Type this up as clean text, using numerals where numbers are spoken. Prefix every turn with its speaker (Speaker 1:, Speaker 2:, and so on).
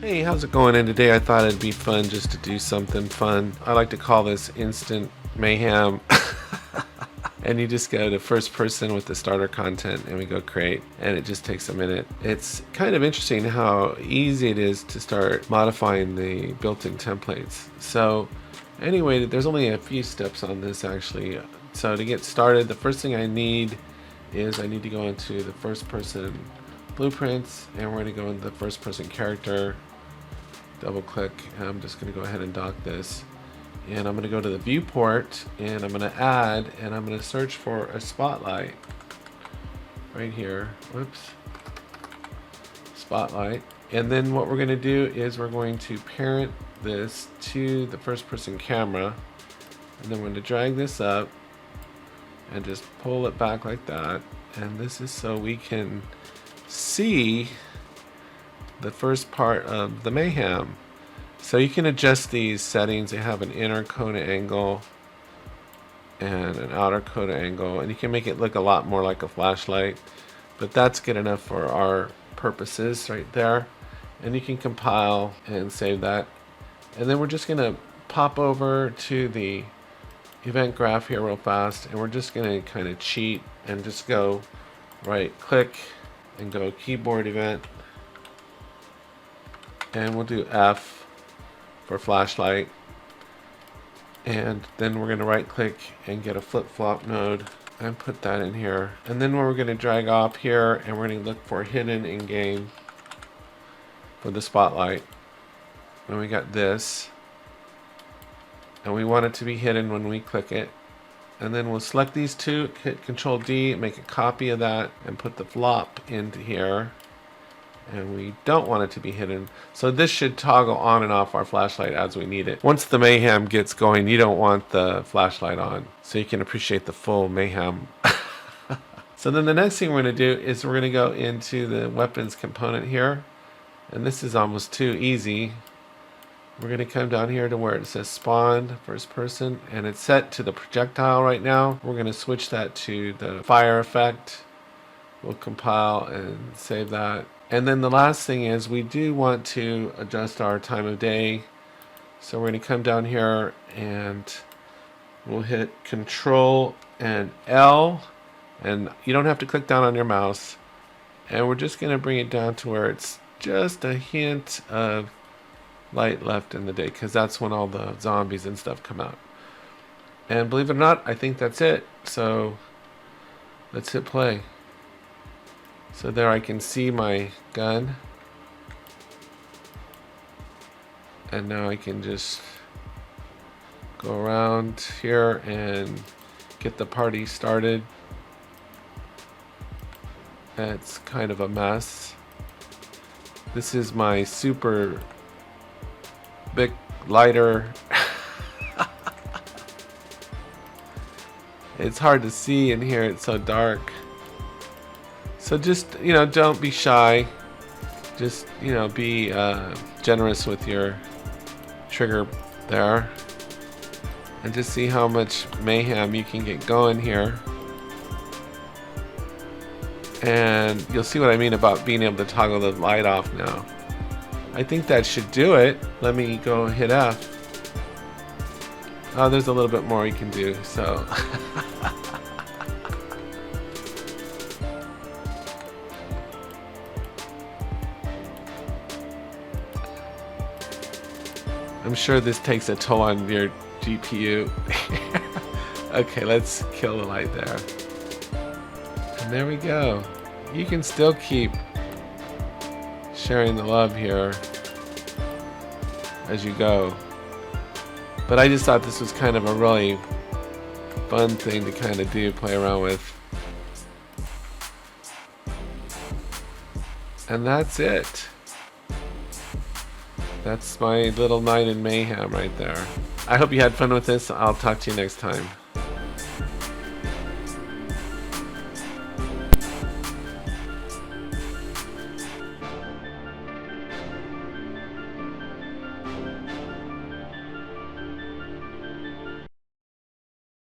Speaker 1: Hey, how's it going? And today I thought it'd be fun just to do something fun. I like to call this instant mayhem. And you just go to first person with the starter content and we go create, and it just takes a minute. It's kind of interesting how easy it is to start modifying the built-in templates. So anyway, there's only a few steps on this actually. So to get started, the first thing I need is I need to go into the first person blueprints, and we're going to go into the first person character, double click, and I'm just going to go ahead and dock this, and I'm going to go to the viewport, and I'm going to add, and I'm going to search for a spotlight right here. Whoops, spotlight. And then what we're going to do is we're going to parent this to the first person camera, and then we're going to drag this up and just pull it back like that, and this is so we can see the first part of the mayhem. So you can adjust these settings. They have an inner Coda angle and an outer Coda angle, and you can make it look a lot more like a flashlight, but that's good enough for our purposes right there. And you can compile and save that, and then we're just gonna pop over to the event graph here real fast, and we're just gonna kind of cheat and just go right click and go keyboard event, and we'll do F for flashlight, and then we're going to right click and get a flip-flop node and put that in here, and then we're going to drag off here and we're going to look for hidden in game for the spotlight, and we got this, and we want it to be hidden when we click it. And then we'll select these two, hit Control D, make a copy of that, and put the flop into here. And we don't want it to be hidden. So this should toggle on and off our flashlight as we need it. Once the mayhem gets going, you don't want the flashlight on, so you can appreciate the full mayhem. So then the next thing we're going to do is we're going to go into the weapons component here. And this is almost too easy. We're going to come down here to where it says spawned first person, and it's set to the projectile right now. We're going to switch that to the fire effect. We'll compile and save that. And then the last thing is we do want to adjust our time of day. So we're going to come down here and we'll hit Control and L, and you don't have to click down on your mouse. And we're just going to bring it down to where it's just a hint of light left in the day, because that's when all the zombies and stuff come out. And believe it or not, I think that's it. So let's hit play. So there I can see my gun, and now I can just go around here and get the party started. It's kind of a mess. This is my super big lighter. It's hard to see in here, it's so dark. So just, don't be shy. Just, be generous with your trigger there. And just see how much mayhem you can get going here. And you'll see what I mean about being able to toggle the light off now. I think that should do it. Let me go hit F. Oh, there's a little bit more you can do, so. I'm sure this takes a toll on your GPU. Okay, let's kill the light there. And there we go. You can still keep sharing the love here as you go. But I just thought this was kind of a really fun thing to kind of do, play around with. And that's it. That's my little night in mayhem right there. I hope you had fun with this. I'll talk to you next time.